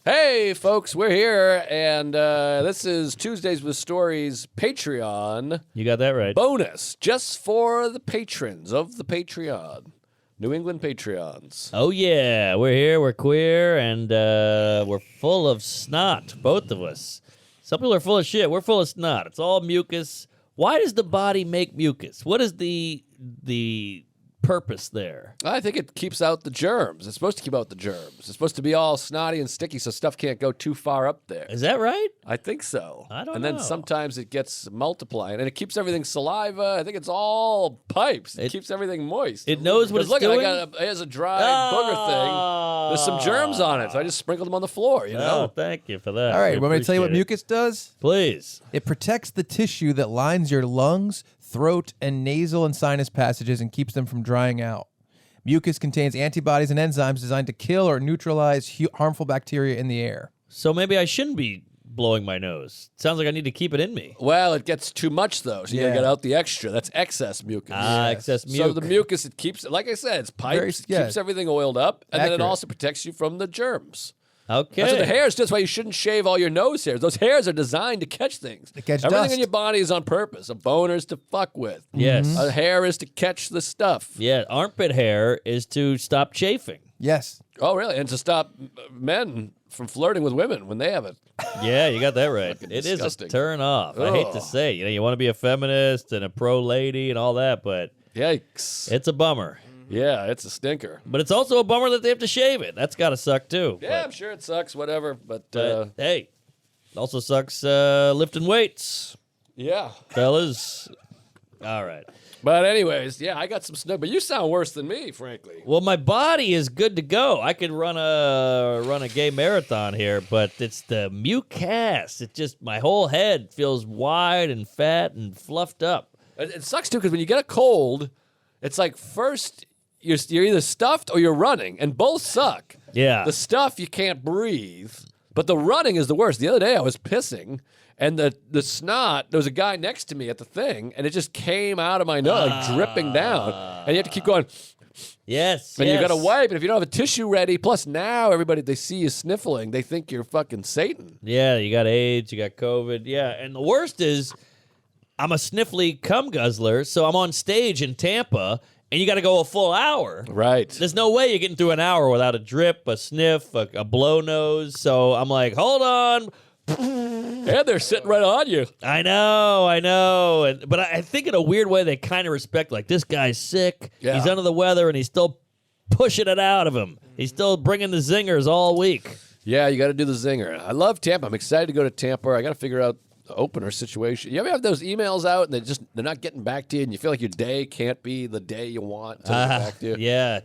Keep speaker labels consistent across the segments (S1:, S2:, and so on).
S1: Hey, folks, we're here, and this is Tuesdays with Stories Patreon
S2: You got that right.
S1: bonus, just for the patrons of the Patreon, New England Patreons.
S2: Oh, yeah. We're here, we're queer, and we're full of snot, both of us. Some people are full of shit. We're full of snot. It's all mucus. Why does the body make mucus? What is the purpose there?
S1: I think it keeps out the germs. It's supposed to keep out the germs. It's supposed to be all snotty and sticky so stuff can't go too far up there.
S2: Is that right?
S1: I think so.
S2: I don't
S1: And
S2: know.
S1: then sometimes it gets multiplying, and it keeps everything saliva. I think it's all pipes. It keeps everything moist.
S2: It knows what it's
S1: look,
S2: doing?
S1: here's a dry booger thing. There's some germs on it, so I just sprinkled them on the floor, you
S2: Oh,
S1: know?
S2: thank you for that.
S3: All right,
S2: We
S3: want me to tell you what
S2: appreciate it.
S3: mucus does?
S2: Please.
S3: It protects the tissue that lines your lungs, throat, and nasal and sinus passages and keeps them from drying out. Mucus contains antibodies and enzymes designed to kill or neutralize harmful bacteria in the air.
S2: So maybe I shouldn't be blowing my nose. Sounds like I need to keep it in me.
S1: Well, it gets too much, though, so you gotta
S3: Yeah.
S1: get out the extra. That's excess mucus.
S2: Excess
S1: So
S2: mucus.
S1: the mucus, it keeps, like I said, it's pipes. It keeps everything oiled up, and then it
S3: Accurate.
S1: also protects you from the germs.
S2: Okay.
S1: That's what the hairs do. That's why you shouldn't shave all your nose hairs. Those hairs are designed to catch things.
S3: To catch
S1: Everything
S3: dust.
S1: in your body is on purpose. A boner is to fuck with.
S2: Yes.
S1: A hair is to catch the stuff.
S2: Yeah, armpit hair is to stop chafing.
S3: Yes.
S1: Oh, really? And to stop men from flirting with women when they have it.
S2: Yeah, you got that right. It is a
S1: disgusting.
S2: turn off. I hate to
S1: Ugh.
S2: say, you want to be a feminist and a pro lady and all that, but
S1: Yikes.
S2: it's a bummer.
S1: Yeah, it's a stinker.
S2: But it's also a bummer that they have to shave it. That's got to suck too.
S1: Yeah, I'm sure it sucks, whatever. But,
S2: But hey, it also sucks lifting weights,
S1: yeah.
S2: fellas. All right.
S1: But anyways, yeah, I got some snug. But you sound worse than me, frankly.
S2: Well, my body is good to go. I could run a gay marathon here, but it's the mucus. It just my whole head feels wide and fat and fluffed up.
S1: It sucks, too, because when you get a cold, it's like first you're either stuffed or you're running, and both suck.
S2: Yeah.
S1: The stuff, you can't breathe, but the running is the worst. The other day I was pissing, and the snot, there was a guy next to me at the thing, and it just came out of my nose, like dripping down. And you have to keep going,
S2: Yes.
S1: and
S2: yes.
S1: you got to wipe. And if you don't have a tissue ready, plus now everybody, they see you sniffling, they think you're fucking Satan.
S2: Yeah, you got AIDS, you got COVID. Yeah, and the worst is I'm a sniffly cum guzzler, so I'm on stage in Tampa, and you got to go a full hour.
S1: Right.
S2: There's no way you're getting through an hour without a drip, a sniff, a blow nose. So I'm like, hold on.
S1: And they're sitting right on you.
S2: I know. But I think in a weird way, they kind of respect, like, this guy's sick.
S1: Yeah.
S2: He's under the weather, and he's still pushing it out of him. He's still bringing the zingers all week.
S1: Yeah, you got to do the zinger. I love Tampa. I'm excited to go to Tampa. I got to figure out the opener situation. You ever have those emails out and they're not getting back to you, and you feel like your day can't be the day you want until they get back to you?
S2: Yeah.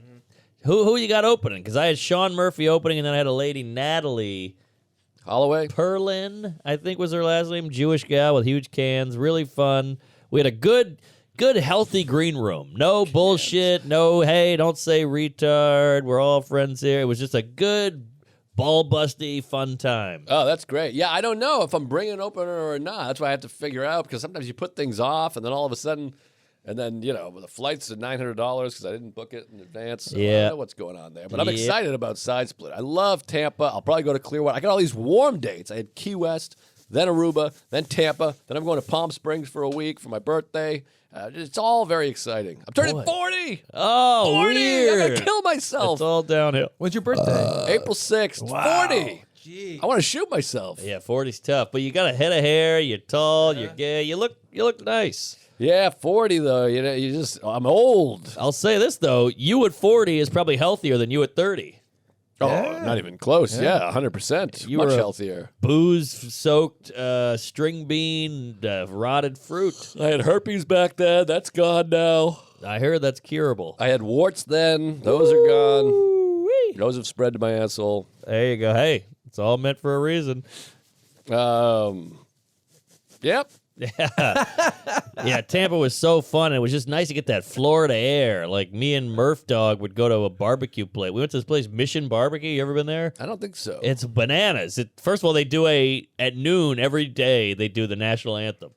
S2: Who you got opening? Because I had Sean Murphy opening, and then I had a lady, Natalie
S1: Holloway?
S2: Perlin, I think was her last name. Jewish gal with huge cans. Really fun. We had a good, healthy green room. No bullshit. No, hey, don't say retard. We're all friends here. It was just a good, ball-busty, fun time.
S1: Oh, that's great. Yeah, I don't know if I'm bringing an opener or not. That's why I have to figure out, because sometimes you put things off, and then all of a sudden, and then, the flight's at $900 because I didn't book it in advance. So I
S2: Yeah.
S1: don't know what's going on there. But I'm
S2: Yeah.
S1: excited about Side Split. I love Tampa. I'll probably go to Clearwater. I got all these warm dates. I had Key West, then Aruba, then Tampa. Then I'm going to Palm Springs for a week for my birthday. It's all very exciting. I'm turning
S2: Boy.
S1: 40.
S2: Oh,
S1: 40. I'm
S2: weird.
S1: going to kill myself.
S2: It's all downhill.
S3: When's your birthday?
S1: April 6th. 40.
S3: Gee.
S1: I want to shoot myself.
S2: Yeah, 40's tough, but you got a head of hair. You're tall. You're gay. You look nice.
S1: Yeah, 40 though. I'm old.
S2: I'll say this though: you at 40 is probably healthier than you at 30.
S1: Oh,
S3: Yeah.
S1: not even close. Yeah, 100%.
S2: You
S1: Much
S2: were a-
S1: healthier.
S2: Booze-soaked string bean, rotted fruit.
S1: I had herpes back then. That's gone now.
S2: I heard that's curable.
S1: I had warts then. Those are gone.
S2: Woo-wee.
S1: Those have spread to my asshole.
S2: There you go. Hey, it's all meant for a reason.
S1: Yep.
S2: Yeah, Tampa was so fun. It was just nice to get that Florida air. Like me and Murph Dog would go to a barbecue place. We went to this place, Mission Barbecue. You ever been there?
S1: I don't think so.
S2: It's bananas. First of all, they do at noon every day. They do the national anthem.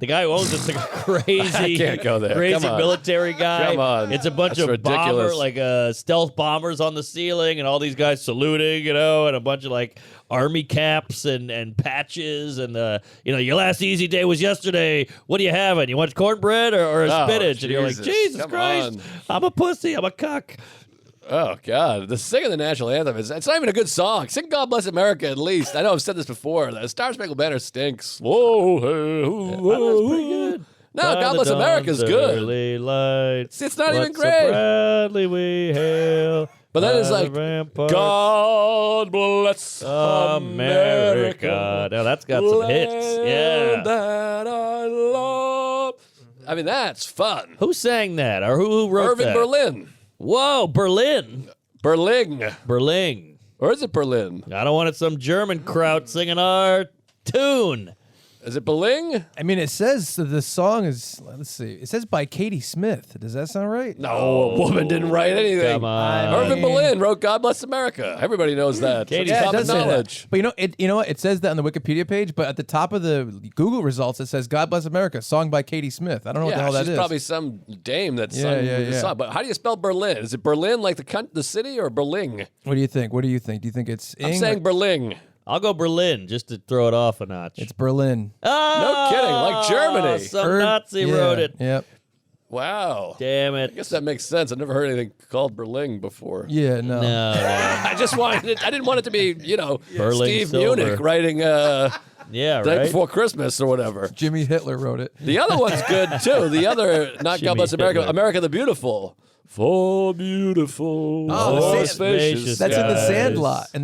S2: The guy who owns it's like a crazy,
S1: I can't go there.
S2: crazy
S1: Come on.
S2: military guy.
S1: Come on.
S2: It's a bunch
S1: That's
S2: of bomber,
S1: ridiculous.
S2: like stealth bombers on the ceiling, and all these guys saluting, and a bunch of like army caps and patches, and your last easy day was yesterday. What are you having? You want cornbread or
S1: Oh,
S2: spinach? And you're like,
S1: Jesus.
S2: Jesus
S1: Come
S2: Christ,
S1: on.
S2: I'm a pussy, I'm a cuck.
S1: Oh God, the singing the national anthem it's not even a good song. Sing "God Bless America" at least. I know I've said this before. The Star Spangled Banner stinks. Whoa, hey, whoa,
S2: That's pretty good.
S1: No,
S2: By
S1: God
S2: the
S1: Bless America's
S2: dawn's
S1: good.
S2: early light,
S1: It's not even
S2: what so
S1: great.
S2: proudly we hail.
S1: But then it's
S2: by the
S1: like,
S2: ramparts
S1: God bless
S2: America. Now that's got some hits.
S1: land
S2: Yeah.
S1: that I love. I mean, that's fun.
S2: Who sang that, or who wrote
S1: Irving
S2: that?
S1: Berlin.
S2: Whoa, Berlin.
S1: Berling. Or is it Berlin?
S2: I don't want it some German kraut singing our tune.
S1: Is it Berling?
S3: I mean, it says that the song is. Let's see. It says by Katie Smith. Does that sound right?
S1: No, a woman didn't write anything.
S2: Come on.
S1: Irving Berlin wrote "God Bless America." Everybody knows that.
S2: Katie
S1: It's
S2: Smith.
S1: common
S3: does say that.
S1: knowledge.
S3: But you know what? It says that on the Wikipedia page, but at the top of the Google results, it says "God Bless America," song by Katie Smith. I don't know what the
S1: Yeah,
S3: hell that
S1: she's
S3: is.
S1: probably some dame that
S3: Yeah,
S1: sung
S3: yeah,
S1: the
S3: yeah.
S1: song. But how do you spell Berlin? Is it Berlin like the city or Berling?
S3: What do you think? What do you think? Do you think it's
S1: I'm
S3: ing
S1: saying
S3: or-
S1: Berling.
S2: I'll go Berlin just to throw it off a notch.
S3: It's Berlin.
S2: Oh,
S1: No kidding, like Germany.
S2: Some Nazi
S3: Yeah,
S2: wrote it.
S3: Yep.
S1: Wow.
S2: Damn
S1: I
S2: it.
S1: guess that makes sense. I've never heard anything called Berling before.
S3: Yeah. No.
S2: No.
S1: I just wanted it. I didn't want it to be,
S2: Berling
S1: Steve
S2: Silver.
S1: Munich writing
S2: Yeah,
S1: Day
S2: right?
S1: Before Christmas or whatever.
S3: Jimmy Hitler wrote it.
S1: The other one's good too. The other, not
S2: Jimmy
S1: God Bless America,
S2: Hitler.
S1: America the Beautiful. For beautiful.
S3: Oh, the
S1: more
S3: sand-
S1: spacious
S3: That's in the
S2: Guys.
S3: Sandlot, and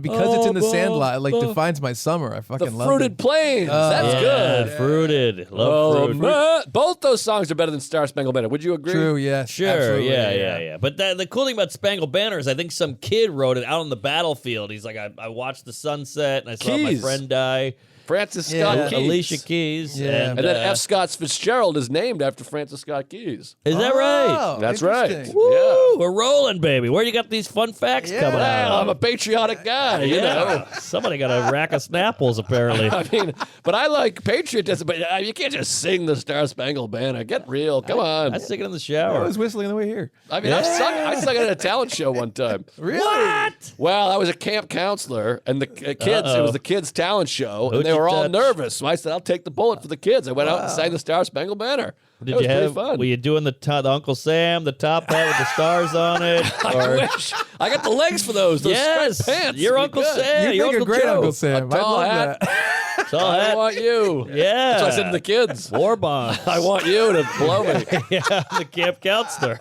S3: because it's in the Sandlot, it like defines my summer. I
S1: The
S3: fucking love
S1: Fruited
S3: it.
S1: Plains. That's
S2: Yeah,
S1: good.
S2: fruited. Love
S1: Oh,
S2: fruit.
S1: man. Both those songs are better than Star Spangled Banner. Would you agree?
S3: True. Yes.
S2: Sure,
S3: absolutely,
S2: yeah. But the cool thing about Spangled Banner is I think some kid wrote it out on the battlefield. He's like, I watched the sunset and I saw my
S1: Keys.
S2: friend die.
S1: Francis
S3: Yeah.
S1: Scott Keys.
S2: Alicia Keys.
S3: Yeah.
S1: And then F. Scott Fitzgerald is named after Francis Scott Keys.
S2: Is that right?
S3: Oh,
S1: That's right.
S3: interesting.
S2: Woo, we're rolling, baby. Where you got these fun facts coming
S1: Well,
S2: out?
S1: I'm a patriotic guy, you know.
S2: Somebody got a rack of Snapples, apparently.
S1: I mean, but I like patriotism, but you can't just sing the Star Spangled Banner. Get real. Come on.
S2: I sing it in the
S3: I
S2: shower.
S3: was whistling on the way here.
S1: I mean, I sung it at a talent show one time.
S3: Really?
S2: What?
S1: Well, I was a camp counselor, and the kids, it was the kids' talent show,
S2: Who'd
S1: and they
S2: you
S1: were all
S2: touch?
S1: nervous. So I said, I'll take the bullet for the kids. I went out and sang the Star Spangled Banner.
S2: Did
S1: it was
S2: you
S1: pretty
S2: have?
S1: fun.
S2: Were you doing the Uncle Sam, the top hat with the stars on it?
S1: I
S2: Or
S1: wish. I got the legs for those
S2: yes,
S1: striped pants.
S2: your
S1: Be
S2: Uncle
S1: good.
S2: Sam,
S3: You
S2: your
S3: make a
S2: Uncle
S3: great
S2: Joe.
S3: Uncle Sam.
S1: A
S3: I
S1: tall
S3: love
S1: hat.
S3: that.
S2: Tall
S1: I
S2: hat.
S1: want you.
S2: Yeah.
S1: That's what I said to the kids.
S2: War bond.
S1: I want you to blow me.
S2: Yeah, I'm the camp counselor.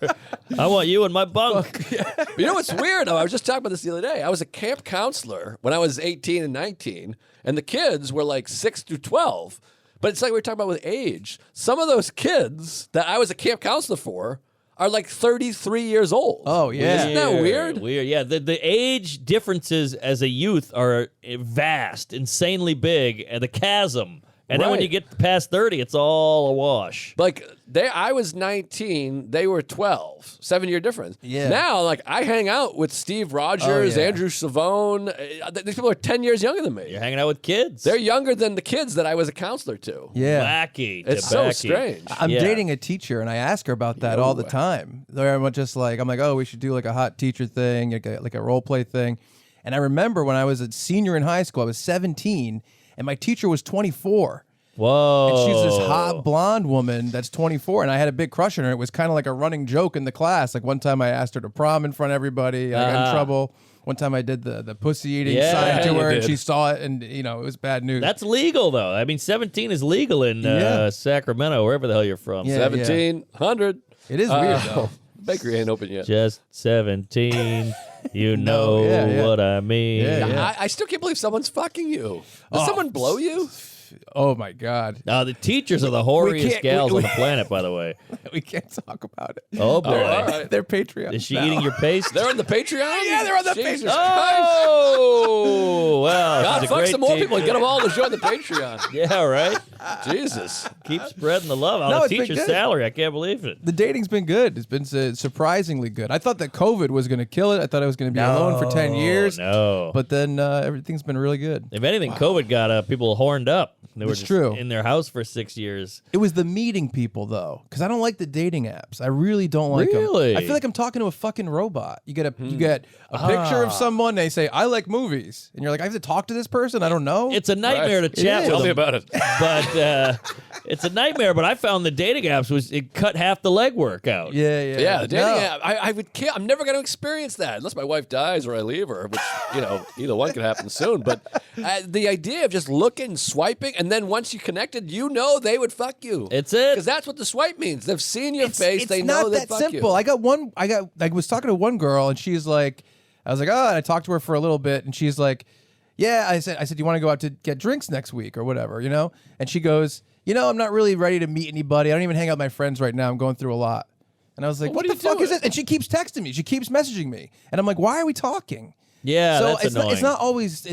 S2: I want you in my bunk.
S1: But you know what's weird? Though? I was just talking about this the other day. I was a camp counselor when I was 18 and 19, and the kids were like 6 through 12. But it's like we were talking about with age. Some of those kids that I was a camp counselor for are like 33 years old.
S3: Oh, yeah.
S1: Isn't that weird?
S2: Weird. Yeah. The age differences as a youth are vast, insanely big, and the chasm. And then when
S1: Right.
S2: you get past 30, it's all a wash.
S1: Like I was 19, they were 12, 7-year difference.
S3: Yeah.
S1: Now, like I hang out with Steve Rogers,
S3: yeah.
S1: Andrew Savone. These people are 10 years younger than me.
S2: You're hanging out with kids.
S1: They're younger than the kids that I was a counselor to.
S3: Yeah.
S2: wacky.
S1: It's
S2: tobacco.
S1: so strange.
S3: I'm
S2: Yeah.
S3: dating a teacher, and I ask her about that all the time. I'm just like, oh, we should do like a hot teacher thing, like a role play thing. And I remember when I was a senior in high school, I was 17, and my teacher was 24.
S2: Whoa.
S3: And she's this hot blonde woman that's 24, and I had a big crush on her. It was kind of like a running joke in the class. Like one time I asked her to prom in front of everybody. I got in trouble. One time I did the pussy eating
S2: Yeah,
S3: sign to
S1: you
S3: her, and
S1: did.
S3: she saw it, and it was bad news.
S2: That's legal, though. I mean, 17 is legal in
S3: Yeah.
S2: Sacramento, wherever the hell you're from.
S3: Yeah.
S1: 1700.
S3: It is weird though.
S1: Bakery ain't open yet.
S2: Just 17. You know
S3: yeah.
S2: what I mean.
S3: Yeah.
S1: I still can't believe someone's fucking you. Does someone blow you?
S3: Oh my God,
S2: The teachers are the whoriest
S3: can't-
S2: gals
S3: we-
S2: on the planet, by the way.
S3: we can't talk about it.
S2: Oh, boy.
S1: All right.
S3: They're Patreon.
S2: Is she
S3: now.
S2: eating your paste?
S1: They're on the Patreon?
S3: Yeah, they're on the
S1: Jesus
S3: Patreon.
S1: Christ.
S2: Oh, well,
S1: God
S2: she's a
S1: fuck
S2: great
S1: some more
S2: teacher.
S1: people and get them all to join the Patreon.
S2: Yeah, right.
S1: Jesus.
S2: Keep spreading the love.
S3: No,
S2: On a
S3: it's been
S2: teacher's
S3: good.
S2: salary. I can't believe it.
S3: The dating's been good. It's been surprisingly good. I thought that COVID was going to kill it. I thought I was going to be alone for 10 years.
S2: No.
S3: But then everything's been really good.
S2: If anything, COVID got people horned up. They were
S3: It's
S2: just
S3: true.
S2: in their house for 6 years.
S3: It was the meeting people, though, because I don't like the dating apps. I really don't like them.
S2: Really?
S3: I feel like I'm talking to a fucking robot. You get a picture of someone, they say, I like movies. And you're like, I have to talk to this person? I don't know.
S2: It's a nightmare
S1: Right.
S2: to chat with
S1: Tell me
S2: them.
S1: about it.
S2: But it's a nightmare. But I found the dating apps it cut half the legwork out.
S3: yeah.
S1: Yeah, the dating
S3: No.
S1: app. I would kill. I'm never going to experience that unless my wife dies or I leave her, which, either one could happen soon. But the idea of just looking, swiping, and then once you connected, they would fuck you.
S2: It's it.
S1: Because that's what the swipe means. They've seen your face. They know
S3: not
S1: they
S3: that
S1: fuck
S3: simple.
S1: you.
S3: I was talking to one girl, and she's like, I was like, oh, and I talked to her for a little bit, and she's like, yeah, I said, you want to go out to get drinks next week or whatever, And she goes, I'm not really ready to meet anybody. I don't even hang out with my friends right now. I'm going through a lot. And I was like,
S1: Well,
S3: what
S1: what
S3: the
S1: are you
S3: fuck is
S1: doing?
S3: this? And she keeps texting me. She keeps messaging me. And I'm like, why are we talking?
S2: Yeah,
S3: So
S2: that's annoying.
S3: it's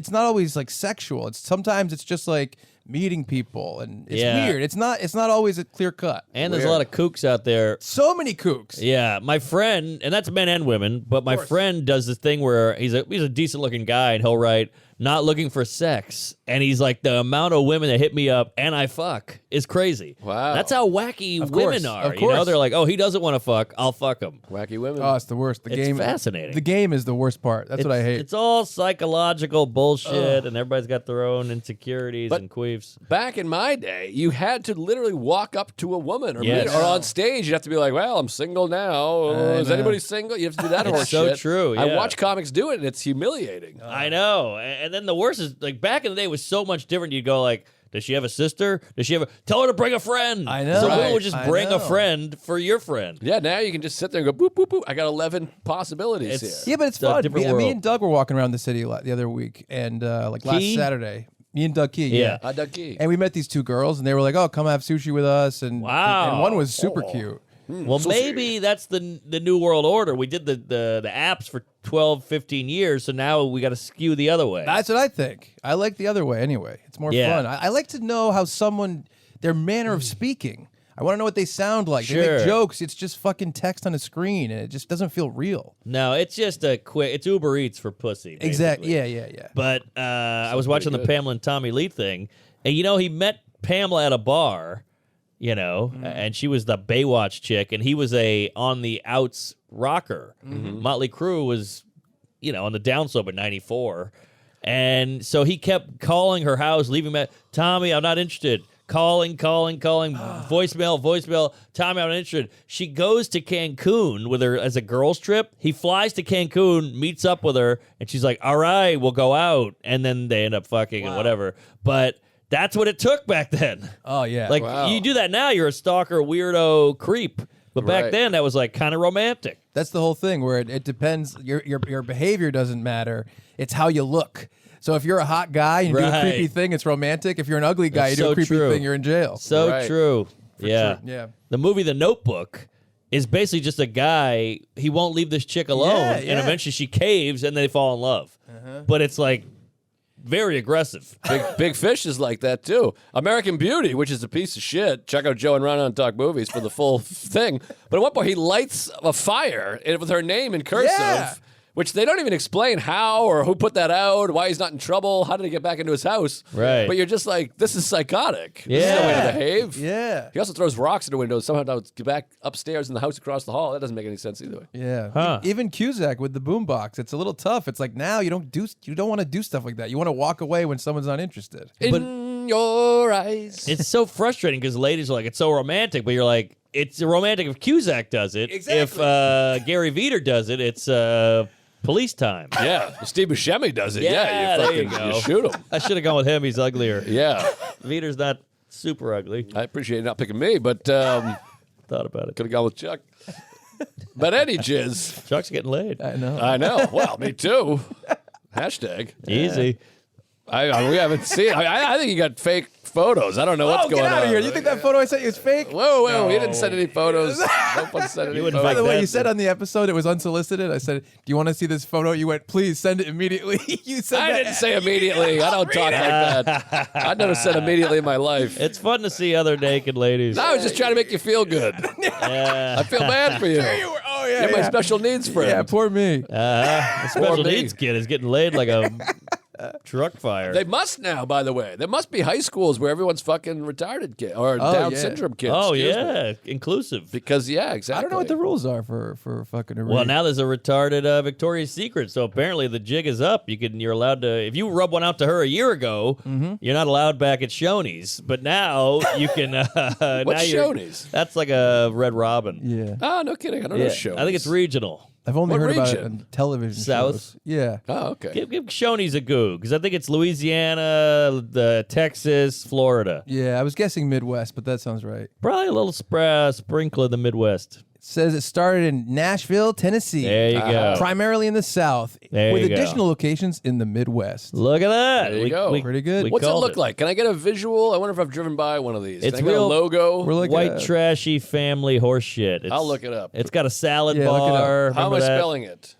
S3: not always like sexual. Sometimes it's just like meeting people, and it's
S2: Yeah.
S3: weird. It's not always a clear cut.
S2: And there's a lot of kooks out there.
S3: So many kooks.
S2: Yeah, my friend, and that's men and women, but my friend does this thing where he's a decent looking guy, and he'll write, not looking for sex. And he's like, the amount of women that hit me up and I fuck is crazy.
S1: Wow.
S2: That's how wacky
S3: Of
S2: women
S3: course,
S2: are.
S3: of course.
S2: They're like, oh, he doesn't want to fuck, I'll fuck him.
S1: Wacky women.
S3: Oh, it's the worst. The
S2: It's
S3: game
S2: fascinating.
S3: The game is the worst part. That's what I hate.
S2: It's all psychological bullshit, and everybody's got their own insecurities
S1: But-
S2: and queefs.
S1: Back in my day, you had to literally walk up to a woman or,
S2: Yes.
S1: or on stage. You'd have to be like, well, I'm single now. Is
S3: know.
S1: anybody single? You have to do that
S2: It's
S1: horse
S2: so
S1: shit.
S2: true,
S1: I
S2: yeah.
S1: watch comics do it, and it's humiliating.
S2: I know. And then the worst is, like, back in the day, it was so much different. You'd go, like, does she have a sister? Does she have tell her to bring a friend.
S3: I know.
S2: So women
S3: Right.
S2: would just
S3: I
S2: bring
S3: know.
S2: a friend for your friend.
S1: Yeah, now you can just sit there and go, boop, boop, boop. I got 11 possibilities
S2: It's-
S1: here.
S3: Yeah, but it's
S2: It's a
S3: fun.
S2: different
S3: Me
S2: world.
S3: and Doug were walking around the city the other week, and like last
S2: Key?
S3: Saturday, me and Doug Key.
S2: Yeah.
S1: Ducky.
S3: And we met these two girls, and they were like, "Oh, come have sushi with us." And
S2: Wow.
S3: and one was super cute.
S2: Well, maybe that's the new world order. We did the apps for 12, 15 years, so now we got to skew the other way.
S3: That's what I think. I like the other way anyway. It's more
S2: Yeah.
S3: fun. I like to know how their manner of speaking. I want to know what they sound like. They
S2: Sure.
S3: make jokes. It's just fucking text on a screen, and it just doesn't feel real.
S2: No, it's just it's Uber Eats for pussy.
S3: Exactly.
S2: basically.
S3: Yeah.
S2: But I was watching the
S1: good.
S2: Pamela and Tommy Lee thing, and he met Pamela at a bar, and she was the Baywatch chick, and he was a on the outs rocker. Motley Crue was, on the downslope at 94, and so he kept calling her house, leaving Tommy, I'm not interested. Calling, voicemail. Tommy, I'm not interested. She goes to Cancun with her as a girls trip. He flies to Cancun, meets up with her, and she's like, all right, we'll go out. And then they end up fucking and whatever. But that's what it took back then.
S3: Oh yeah.
S2: Like,
S1: Wow.
S2: you do that now, you're a stalker, weirdo, creep. But back
S1: Right.
S2: then, that was like kind of romantic.
S3: that's the whole thing where it depends. Your behavior doesn't matter. It's how you look. So if you're a hot guy and you do a
S2: Right.
S3: creepy thing, it's romantic. If you're an ugly guy,
S2: That's
S3: you do
S2: so
S3: a creepy
S2: true.
S3: thing, you're in jail.
S2: So
S1: Right.
S2: true. Yeah.
S3: sure. Yeah.
S2: The movie The Notebook is basically just a guy, he won't leave this chick alone,
S3: Yeah,
S2: and
S3: yeah.
S2: eventually she caves and they fall in love. But it's like very aggressive.
S1: Big Fish is like that too. American Beauty, which is a piece of shit. Check out Joe and Ron on Talk Movies for the full thing. But at one point, he lights a fire with her name in cursive,
S3: Yeah.
S1: which they don't even explain how or who put that out, why he's not in trouble, how did he get back into his house.
S2: Right.
S1: But you're just like, this is psychotic. This is no way to
S3: Yeah.
S1: behave.
S3: Yeah.
S1: He also throws rocks at the window. Somehow get back upstairs in the house across the hall. That doesn't make any sense either.
S3: Yeah.
S2: Huh.
S3: Even Cusack with the boombox, it's a little tough. It's like now you don't want to do stuff like that. You want to walk away when someone's not interested.
S1: In your eyes.
S2: It's so frustrating because ladies are like, it's so romantic, but you're like, it's romantic if Cusack does it.
S3: Exactly.
S2: If Gary Veter does it, it's police time.
S1: Yeah. Steve Buscemi does it.
S2: Yeah,
S1: you
S2: there you
S1: fucking
S2: go.
S1: shoot him.
S2: I should have gone with him. He's uglier.
S1: Yeah.
S2: Veter's not super ugly.
S1: I appreciate you not picking me, but
S2: Thought about it.
S1: could have gone with Chuck. But any jizz.
S2: Chuck's getting laid.
S3: I know.
S1: I know. Well, me too. Hashtag.
S2: Easy.
S1: We haven't seen. I think you got fake photos. I don't know what's
S3: Get
S1: going
S3: out
S1: on.
S3: of here. You think that photo I sent you is fake?
S1: Whoa! He didn't send any photos. No one sent any
S2: wouldn't
S3: By
S1: photos.
S3: the way,
S2: that-
S3: you said on the episode it was unsolicited. I said, "Do you want to see this photo?" You went, "Please send it immediately." You said
S1: I
S3: that.
S1: didn't say immediately. I don't talk like that. I never said immediately in my life.
S2: It's fun to see other naked ladies.
S1: I was just trying to make you feel good. I feel bad for you.
S3: You were- oh yeah,
S1: You're my
S3: yeah.
S1: special needs friend.
S3: Yeah, poor me.
S2: The special
S1: me.
S2: needs kid is getting laid like a truck fire.
S1: They must now, by the way. There must be high schools where everyone's fucking retarded kid or Down
S3: yeah.
S1: syndrome kids.
S2: oh
S1: excuse me.
S2: yeah, inclusive.
S1: Because exactly.
S3: I don't know what the rules are for fucking.
S2: Well, now there's a retarded Victoria's Secret, so apparently the jig is up. You're allowed to. If you rub one out to her a year ago, you're not allowed back at Shoney's. But now you can.
S1: What's
S2: now you're-
S1: Shoney's?
S2: That's like a Red Robin.
S3: Yeah,
S1: Oh, no kidding. I don't know
S2: Yeah,
S1: Shoney's.
S2: I think it's regional.
S3: I've only
S1: What
S3: heard about it
S1: region?
S3: on television
S2: South?
S3: shows. Yeah.
S1: Oh, okay.
S2: Give Shoney's a go because I think it's Louisiana, Texas, Florida.
S3: Yeah, I was guessing Midwest, but that sounds right.
S2: Probably a little sprinkle of the Midwest.
S3: It says it started in Nashville, Tennessee.
S2: There you go.
S3: Primarily in the South,
S2: There
S3: with
S2: you go.
S3: additional locations in the Midwest.
S2: Look at that.
S1: There you go.
S3: Pretty good.
S2: we
S1: What's it
S2: called
S1: look like? Can I get a visual? I wonder if I've driven by one of these.
S2: It's
S1: Can I get a
S2: real-
S1: logo.
S3: We're like
S2: White
S3: a-
S2: trashy family horse shit.
S1: I'll look it up.
S2: It's got a salad
S3: Yeah, look it up.
S2: bar.
S1: How am I
S2: Remember that?
S1: spelling it?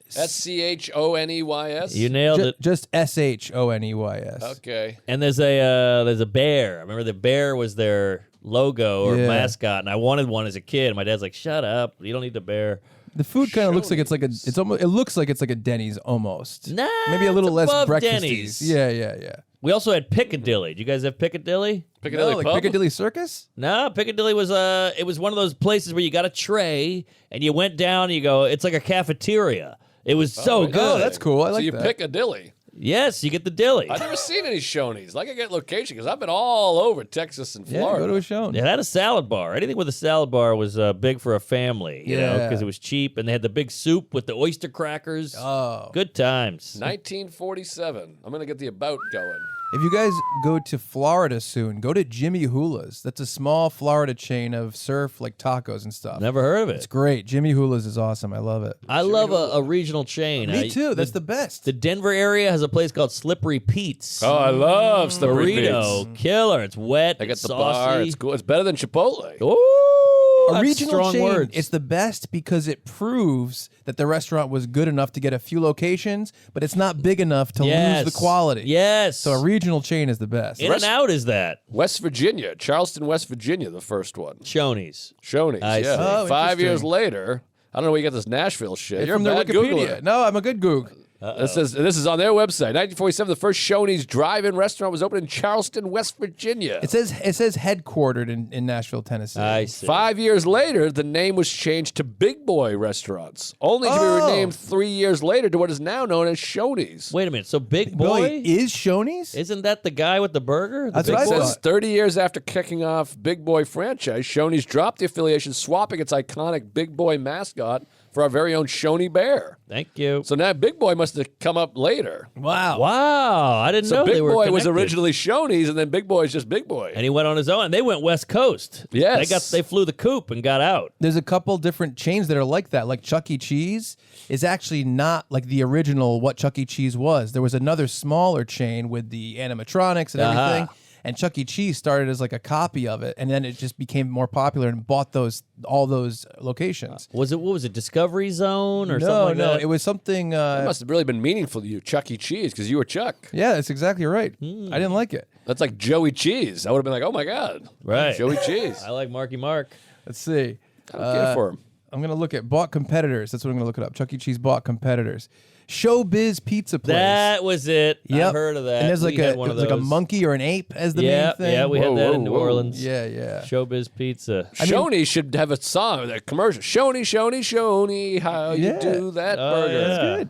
S1: SCHONEYS?
S2: You nailed it.
S3: Just SHONEYS.
S1: Okay.
S2: And there's a bear. I remember the bear was their logo or
S3: Yeah.
S2: mascot, and I wanted one as a kid. My dad's like, "Shut up! You don't need the bear."
S3: The food kind of looks like it's like it's almost it looks like it's like a Denny's almost.
S2: Nah,
S3: Maybe a little
S2: it's
S3: less
S2: above
S3: breakfasties.
S2: Denny's.
S3: Yeah.
S2: We also had Piccadilly. Do you guys have Piccadilly?
S1: Piccadilly
S3: No, like
S1: Pub?
S3: Piccadilly Circus?
S2: No, Piccadilly was it was one of those places where you got a tray and you went down and you go, it's like a cafeteria. It was so good.
S3: Oh, that's cool. I
S1: so
S3: like
S1: you
S3: that.
S1: pick a dilly.
S2: Yes, you get the dilly.
S1: I've never seen any Shoney's. Like I get location because I've been all over Texas and
S3: Yeah,
S1: Florida.
S3: go to a show.
S2: It had a salad bar. Anything with a salad bar was big for a family, you know,
S3: Yeah.
S2: because it was cheap, and they had the big soup with the oyster crackers.
S3: Oh.
S2: Good times.
S1: 1947. I'm gonna get the about going.
S3: If you guys go to Florida soon, go to Jimmy Hula's. That's a small Florida chain of surf like tacos and stuff.
S2: Never heard of
S3: It's
S2: it.
S3: great. Jimmy Hula's is awesome. I love it.
S2: I love a regional chain.
S3: Me too. That's the best.
S2: The Denver area has a place called Slippery Pete's.
S1: Oh, I love slippery
S2: Burrito,
S1: beats.
S2: killer. It's wet.
S1: I got
S2: it's
S1: the
S2: saucy.
S1: bar. It's cool. It's better than Chipotle.
S2: Ooh,
S3: A
S2: that's
S3: regional
S2: strong
S3: chain,
S2: words.
S3: it's the best because it proves that the restaurant was good enough to get a few locations, but it's not big enough to
S2: yes.
S3: lose the quality.
S2: Yes.
S3: So a regional chain is the best.
S2: In and out is that.
S1: West Virginia, Charleston, West Virginia, the first one.
S2: Shoney's.
S1: Shoney's.
S2: I
S1: Yeah.
S2: see.
S3: Oh,
S1: 5 years
S3: interesting.
S1: later. I don't know where you got this Nashville shit. You're
S3: From
S1: a
S3: their
S1: bad
S3: Wikipedia.
S1: Googler.
S3: No, I'm a good goog.
S1: This is on their website. 1947, the first Shoney's drive-in restaurant was opened in Charleston, West Virginia.
S3: It says headquartered in Nashville, Tennessee.
S2: I see.
S1: 5 years later, the name was changed to Big Boy Restaurants, only to be
S3: Oh.
S1: renamed 3 years later to what is now known as Shoney's.
S2: Wait a minute. So Big
S3: Boy,
S2: Boy?
S3: is Shoney's?
S2: Isn't that the guy with the burger? The
S3: That's
S2: Big
S3: what I
S2: Boy?
S1: It
S3: thought.
S1: says 30 years after kicking off Big Boy franchise, Shoney's dropped the affiliation, swapping its iconic Big Boy mascot for our very own Shoney Bear.
S2: Thank you.
S1: So now Big Boy must have come up later.
S3: Wow.
S2: Wow. I didn't
S1: So
S2: know
S1: Big
S2: they were
S1: Boy was
S2: connected.
S1: originally Shoney's, and then Big Boy is just Big Boy.
S2: And he went on his own. And they went West Coast.
S1: Yes.
S2: They flew the coop and got out.
S3: There's a couple different chains that are like that. Like Chuck E. Cheese is actually not like the original what Chuck E. Cheese was. There was another smaller chain with the animatronics and
S2: Uh-huh.
S3: everything. And Chuck E. Cheese started as like a copy of it, and then it just became more popular and bought all those locations.
S2: What was it, Discovery Zone or
S3: No,
S2: something like
S3: no,
S2: that?
S3: it was something.
S1: That must have really been meaningful to you, Chuck E. Cheese, because you were Chuck.
S3: Yeah, that's exactly right. I didn't like it.
S1: That's like Joey Cheese. I would have been like, oh my God.
S2: Right.
S1: Joey Cheese.
S2: I like Marky Mark.
S3: Let's see.
S1: I don't care for him.
S3: I'm gonna look at bought competitors. That's what I'm gonna look it up. Chuck E. Cheese bought competitors. Showbiz Pizza Place.
S2: That was it.
S3: Yep.
S2: I've heard of that.
S3: And there's like
S2: We had one of
S3: like a
S2: those.
S3: monkey or an ape as the
S2: Yeah,
S3: main thing.
S2: yeah, we
S1: Whoa,
S2: had that
S1: whoa,
S2: in New
S1: whoa.
S2: Orleans.
S3: Yeah, yeah.
S2: Showbiz Pizza.
S1: Shoney should have a song, a commercial. Shoney, Shoney, Shoney, how
S3: Yeah.
S1: you do that
S2: Oh,
S1: burger.
S2: yeah. That's
S3: good.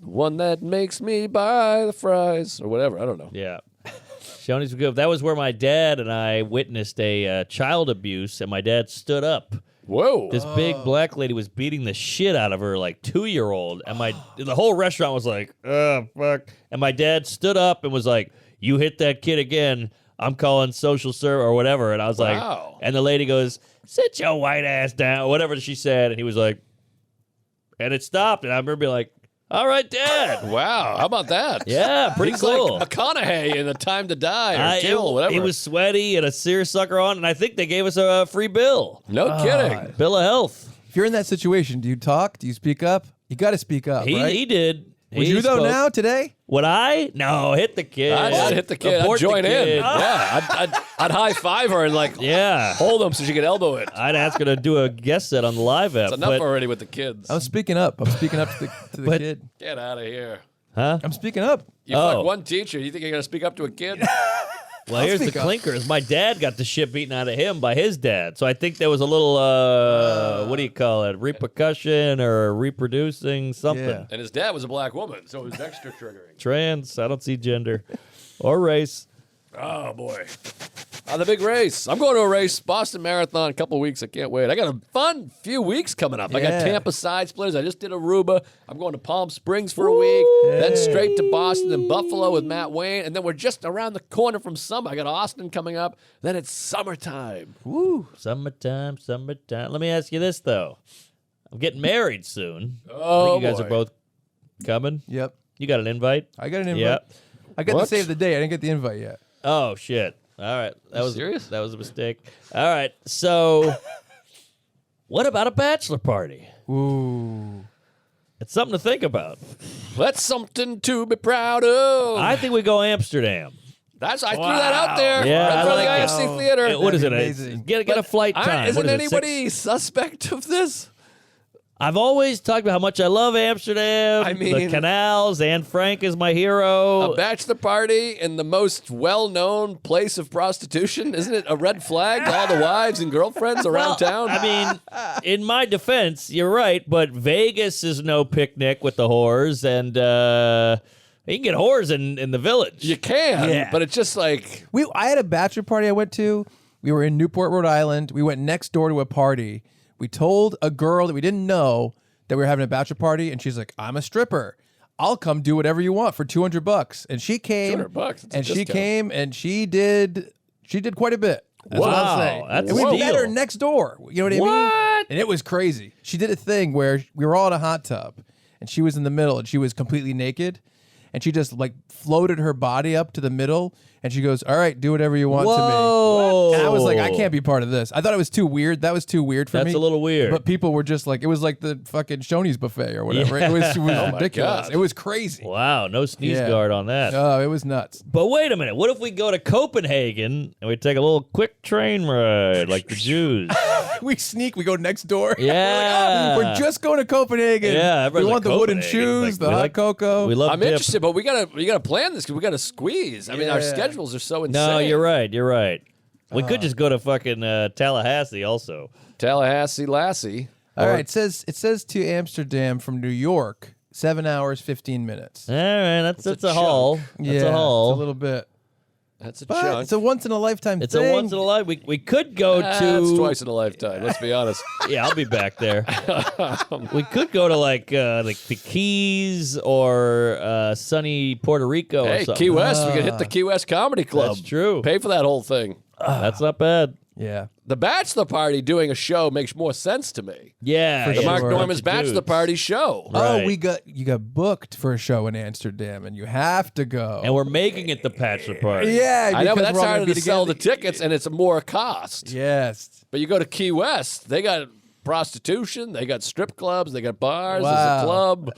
S1: One that makes me buy the fries or whatever. I don't know.
S2: Yeah. Shoney's was good. That was where my dad and I witnessed a child abuse, and my dad stood up.
S1: Whoa.
S2: This big black lady was beating the shit out of her like 2-year-old, and the whole restaurant was like, "Oh fuck!" And my dad stood up and was like, "You hit that kid again, I'm calling social service or whatever." And I was
S1: Wow.
S2: like, and the lady goes, "Sit your white ass down," or whatever she said, and he was like, and it stopped, and I remember being like, All right, Dad.
S1: Wow, how about that?
S2: Yeah, pretty
S1: He's
S2: cool.
S1: like McConaughey in A Time to Die or
S2: It-
S1: Kill, whatever.
S2: He was sweaty and a seersucker on, and I think they gave us a free bill.
S1: no kidding.
S2: Bill of health.
S3: If you're in that situation, do you talk? Do you speak up? You got to speak up, right?
S2: He did.
S3: Would
S2: He
S3: you though
S2: spoke.
S3: now today?
S2: Would I? No, hit the kid.
S1: I'd hit the kid. I'd
S2: Abort the
S1: join in.
S2: kid.
S1: Yeah, I'd high five her and like
S2: Yeah.
S1: hold him so she could elbow it.
S2: I'd ask her to do a guest set on the live app.
S1: It's enough
S2: but,
S1: already with the kids.
S3: I'm speaking up. I'm speaking up to the
S2: But-
S3: kid.
S1: Get out of here.
S2: huh?
S3: I'm speaking up.
S1: You
S2: Oh.
S1: fuck one teacher. You think you're gonna speak up to a kid?
S2: Well, here's the
S3: speak up.
S2: clinkers. My dad got the shit beaten out of him by his dad. So I think there was a little, what do you call it? Repercussion or reproducing something.
S3: Yeah.
S1: And his dad was a black woman, so it was extra triggering.
S2: Trans. I don't see gender or race.
S1: Oh boy. The big race. I'm going to a race, Boston Marathon, a couple weeks. I can't wait. I got a fun few weeks coming up. I got
S3: Yeah.
S1: Tampa Side Splitters. I just did Aruba. I'm going to Palm Springs for a week, then straight to Boston and Buffalo with Matt Wayne, and then we're just around the corner from summer. I got Austin coming up. Then it's summertime.
S3: Woo.
S2: Summertime, summertime. Let me ask you this, though. I'm getting married soon. I
S1: Oh,
S2: think you guys
S1: boy.
S2: are both coming.
S3: Yep.
S2: You got an invite?
S3: I got an invite.
S2: Yep.
S3: I got
S1: What?
S3: to save the day. I didn't get the invite yet.
S2: Oh, shit. All right. That was
S1: serious?
S2: That was a mistake. All right. So, what about a bachelor party?
S3: Ooh.
S2: It's something to think about.
S1: That's something to be proud of.
S2: I think we go Amsterdam.
S1: I threw that out there.
S2: Yeah,
S1: Right
S2: I
S1: in front
S2: like
S1: of the
S2: it.
S1: IFC Theater.
S2: What is it?
S3: That'd be amazing.
S2: Get a flight time.
S1: Isn't
S2: What is it,
S1: anybody suspect of this?
S2: I've always talked about how much I love Amsterdam.
S1: I
S2: the
S1: mean-
S2: canals. Anne Frank is my hero.
S1: A bachelor party in the most well-known place of prostitution? Isn't it a red flag to all the wives and girlfriends around town?
S2: I mean, in my defense, you're right, but Vegas is no picnic with the whores, and you can get whores in the village.
S1: you can,
S2: Yeah.
S1: but it's just like
S3: I had a bachelor party I went to. We were in Newport, Rhode Island. We went next door to a party. We told a girl that we didn't know that we were having a bachelor party, and she's like, "I'm a stripper. I'll come do whatever you want for $200." And she came,
S1: $200. That's a
S3: and she
S1: discount.
S3: came, and she did quite a bit. That's what I'll
S2: Wow,
S3: say.
S2: that's
S3: and we
S2: a
S3: met
S2: steal.
S3: her next door. You know what I mean?
S2: What?
S3: And it was crazy. She did a thing where we were all in a hot tub, and she was in the middle, and she was completely naked, and she just like floated her body up to the middle, and she goes, "All right, do whatever you want to me."
S2: Whoa.
S3: And I was like, I can't be part of this. I thought it was too weird. That was too weird for me.
S2: That's a little weird.
S3: But people were just like, it was like the fucking Shoney's buffet or whatever.
S2: Yeah.
S3: It was
S1: my
S3: ridiculous.
S1: God.
S3: It was crazy.
S2: Wow, no sneeze
S3: Yeah.
S2: guard on that.
S3: Oh, it was nuts.
S2: But wait a minute. What if we go to Copenhagen and we take a little quick train ride like the Jews?
S3: We sneak. We go next door.
S2: Yeah.
S3: We're just going to Copenhagen.
S2: Yeah,
S3: we
S2: everybody's
S3: want
S2: like,
S3: the wooden
S2: Copenhagen.
S3: shoes,
S2: Like,
S3: the
S2: we
S3: hot
S2: like-
S3: cocoa.
S2: We love
S1: I'm
S2: dip.
S1: interested, but we gotta plan this because we gotta squeeze. I mean, our
S3: Yeah.
S1: schedules are so insane.
S2: No, you're right. You're right. We could just go to fucking Tallahassee also.
S1: Tallahassee Lassie.
S3: All right. It says to Amsterdam from New York, 7 hours, 15 minutes.
S2: All right, that's
S1: a
S2: a haul.
S3: Yeah,
S2: That's a haul.
S3: It's a little bit.
S1: That's a
S3: But
S1: chunk.
S3: it's a once in a lifetime
S2: It's
S3: thing.
S2: a once in a life. We could go
S1: That's
S2: to
S1: twice in a lifetime. Let's be honest.
S2: Yeah, I'll be back there. We could go to like the Keys or sunny Puerto Rico or
S1: Hey,
S2: something.
S1: Key West. We could hit the Key West Comedy Club.
S2: That's true.
S1: Pay for that whole thing.
S2: That's not bad.
S3: Yeah.
S1: The bachelor party doing a show makes more sense to me.
S2: Yeah,
S3: For
S1: The
S2: yeah,
S1: Mark
S3: sure.
S1: Norman's
S2: bunch of
S1: bachelor
S2: dudes.
S1: party show.
S2: Right.
S3: Oh, you got booked for a show in Amsterdam, and you have to go.
S2: And we're making it the bachelor party.
S3: yeah,
S1: I know, but
S3: because
S1: that's
S3: we're all
S1: harder
S3: gonna
S1: to
S3: be
S1: sell the
S3: together.
S1: tickets, and it's more cost.
S3: Yes.
S1: But you go to Key West, they got prostitution, they got strip clubs, they got bars,
S3: Wow.
S1: there's a club.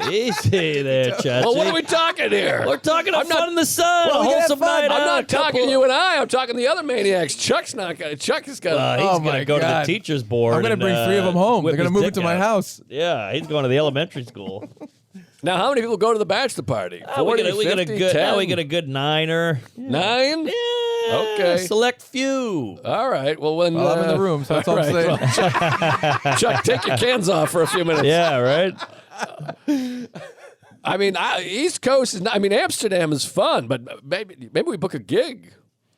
S2: Easy there, Chachi.
S1: Well, what are we talking here?
S2: We're talking
S1: I'm
S2: of
S1: not-
S2: fun in the sun,
S3: Well,
S2: a
S3: we gotta
S2: wholesome
S3: have fun.
S2: night
S1: I'm
S2: out,
S1: not
S2: a couple-
S1: talking you and I'm talking the other maniacs. Chuck's not gonna. Chuck is gonna.
S2: He's
S3: Oh
S2: gonna
S3: my
S2: go to the
S3: God.
S2: teacher's board.
S3: I'm gonna
S2: and,
S3: bring 3 of them home.
S2: whip
S3: They're gonna
S2: his
S3: move
S2: dick
S3: it to my
S2: out.
S3: house.
S2: Yeah, he's going to the elementary school.
S1: Now, how many people go to the bachelor party? 40,
S2: we get a
S1: 50,
S2: good.
S1: 10?
S2: Now we get a good niner.
S1: 9?
S2: Yeah,
S1: Okay.
S2: select few.
S1: All right. Well, when
S3: Well, I'm in the room, so that's all I'm saying.
S1: Well, Chuck, take your cans off for a few minutes.
S2: Yeah, right.
S1: I mean, East Coast is not. I mean, Amsterdam is fun, but maybe we book a gig.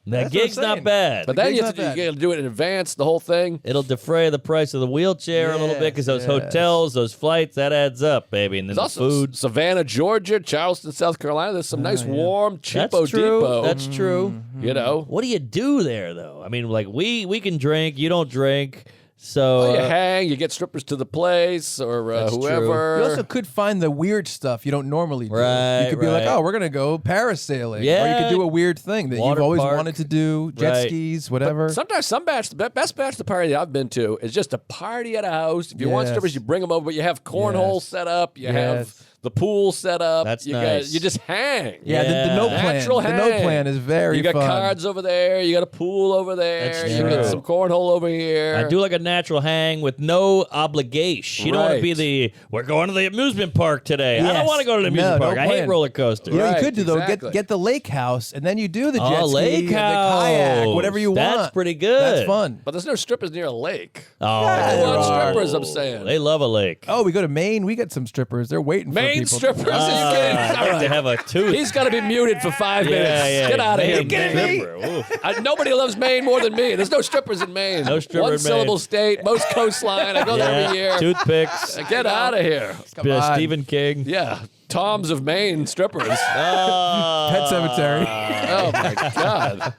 S2: That
S3: That's what I'm
S2: gig's not
S3: saying.
S2: bad.
S1: But then
S3: gig's
S1: you have
S3: not
S1: to
S3: bad.
S1: do it in advance, the whole thing.
S2: It'll defray the price of the wheelchair a little bit because those
S3: Yes, yes.
S2: hotels, those flights, that adds up, baby. And then
S1: There's
S2: the
S1: also
S2: food.
S1: Savannah, Georgia, Charleston, South Carolina. There's some nice, warm, cheapo
S2: That's true.
S1: depot.
S2: That's true.
S1: You know,
S2: What do you do there, though? I mean, like we can drink, you don't drink. So
S1: You hang, you get strippers to the place or
S2: That's true.
S1: whoever.
S3: You also could find the weird stuff you don't normally do.
S2: Right,
S3: You could be like,
S2: right.
S3: oh, we're gonna go parasailing. Or you
S2: Yeah.
S3: could do a weird thing that
S2: Water
S3: you've always
S2: park.
S3: wanted to do. Jet
S2: Right.
S3: skis, whatever.
S1: Sometimes the best bachelor party that I've been to is just a party at a house. If you want
S3: Yes.
S1: strippers, you bring them over. But you have cornhole
S3: Yes.
S1: set up. You
S3: Yes.
S1: have the pool set up.
S2: That's
S1: you
S2: nice.
S1: You just hang.
S3: yeah, the note plan.
S1: Natural
S3: The note
S1: hang.
S3: plan is very
S1: You got
S3: fun.
S1: cards over there. You got a pool over there.
S2: That's
S1: You got
S2: true.
S1: some cornhole over here.
S2: I do like a natural hang with no obligation. You don't want to
S1: Right.
S2: be we're going to the amusement park today. I don't
S3: Yes.
S2: want to go to the
S3: No,
S2: amusement
S3: no
S2: park. I hate
S3: plan.
S2: roller coasters.
S3: You know, what
S1: Right,
S3: you could do though.
S1: exactly.
S3: Get the lake house, and then you do the jet
S2: Oh,
S3: ski,
S2: lake
S3: and the kayak,
S2: house.
S3: whatever you want.
S2: That's pretty good.
S3: That's fun.
S1: But there's no strippers near a lake.
S2: Oh,
S3: Yeah,
S1: They want
S3: there are.
S1: strippers, I'm saying.
S2: They love a lake.
S3: Oh, we go to Maine. We get some strippers. They're waiting for
S1: Maine
S3: people.
S1: strippers? Are you
S2: Ah,
S1: kidding?
S2: I'd
S1: All
S2: like
S1: right.
S2: to have a tooth.
S1: He's got to be muted for 5 minutes.
S2: yeah.
S1: Get out of here,
S2: Maine
S1: Maine.
S2: stripper. Oof.
S1: Nobody loves Maine more than me. There's no strippers in Maine.
S2: No stripper in
S1: One syllable
S2: Maine.
S1: state, most coastline. I go there every year.
S2: Toothpicks.
S1: Get out of here.
S3: Come on.
S2: Stephen King.
S1: Yeah, Toms of Maine strippers.
S3: Pet Cemetery.
S1: Oh my God.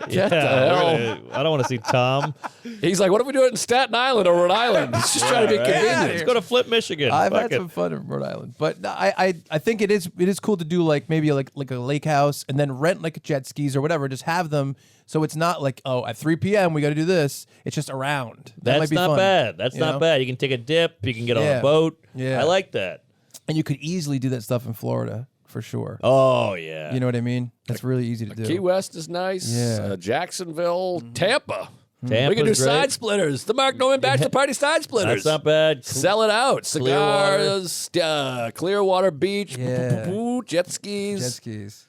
S2: Yeah,
S1: the hell?
S2: I don't want to see Tom.
S1: He's like, what if we do it in Staten Island or Rhode Island? He's just trying to be
S2: Let's
S1: convenient.
S2: go to Flint, Michigan.
S3: I've
S2: Fuck
S3: had
S2: it.
S3: some fun in Rhode Island, but I think it is cool to do like maybe like a lake house and then rent like jet skis or whatever. Just have them so it's not like, oh, at 3 p.m. we got to do this. It's just around. That might
S2: That's
S3: be
S2: not
S3: fun,
S2: bad. That's
S3: you
S2: not
S3: know?
S2: bad. You can take a dip. You can get on
S3: Yeah.
S2: a boat.
S3: Yeah.
S2: I like that.
S3: And you could easily do that stuff in Florida for sure.
S2: Oh yeah.
S3: You know what I mean? That's really easy to do.
S1: Key West is nice.
S3: Yeah.
S1: Jacksonville, Tampa.
S2: Tampa's
S1: We can do
S2: great.
S1: side splitters. The Mark Norman Bachelor Party side splitters.
S2: That's not bad.
S1: Sell it out. Cigars, Clearwater Beach,
S3: Yeah.
S1: jet skis.
S3: Jet skis.